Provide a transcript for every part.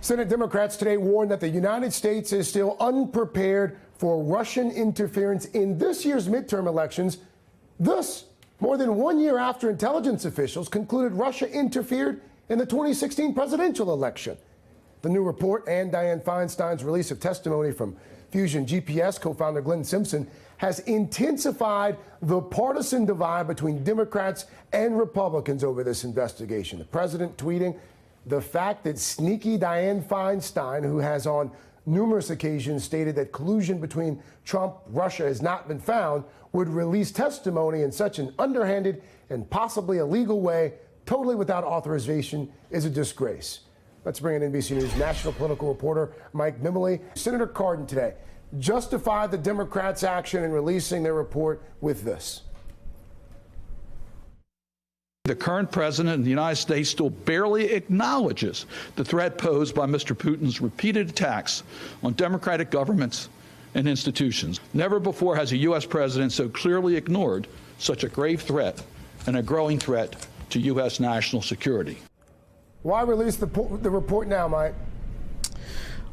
Senate Democrats today warned that the United States is still unprepared for Russian interference in this year's midterm elections. This, more than 1 year after intelligence officials concluded Russia interfered in the 2016 presidential election. The new report and Dianne Feinstein's release of testimony from Fusion GPS co-founder Glenn Simpson has intensified the partisan divide between Democrats and Republicans over this investigation. The president tweeting, "The fact that sneaky Dianne Feinstein, who has on numerous occasions stated that collusion between Trump, Russia has not been found, would release testimony in such an underhanded and possibly illegal way, totally without authorization, is a disgrace." Let's bring in NBC News national political reporter Mike Nimbley. Senator Cardin today justified the Democrats' action in releasing their report with this. The current president of the United States still barely acknowledges the threat posed by Mr. Putin's repeated attacks on democratic governments and institutions. Never before has a U.S. president so clearly ignored such a grave threat and a growing threat to U.S. national security. Why release the report now, Mike?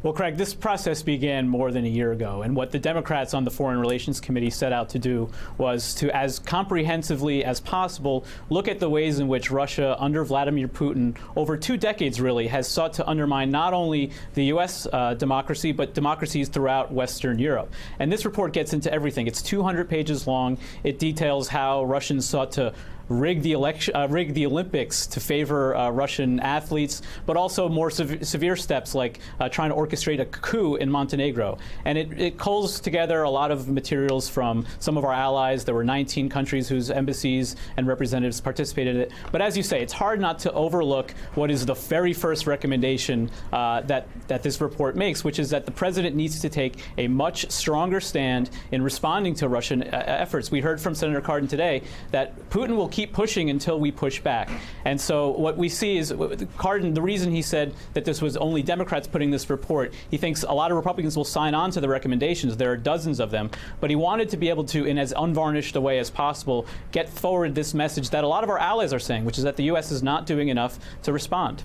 Well, Craig, this process began more than a year ago, and what the Democrats on the Foreign Relations Committee set out to do was to, as comprehensively as possible, look at the ways in which Russia, under Vladimir Putin, over 2 decades really, has sought to undermine not only the U.S. Democracy, but democracies throughout Western Europe. And this report gets into everything. It's 200 pages long. It details how Russians sought to rig the Olympics to favor Russian athletes, but also more severe steps like trying to orchestrate a coup in Montenegro. And it culls together a lot of materials from some of our allies. There were 19 countries whose embassies and representatives participated in it. But as you say, it's hard not to overlook what is the very first recommendation that this report makes, which is that the president needs to take a much stronger stand in responding to Russian efforts. We heard from Senator Cardin today that Putin will keep pushing until we push back. And so what we see is Cardin, the reason he said that this was only Democrats putting this report, he thinks a lot of Republicans will sign on to the recommendations. There are dozens of them. But he wanted to be able to, in as unvarnished a way as possible, get forward this message that a lot of our allies are saying, which is that the U.S. is not doing enough to respond.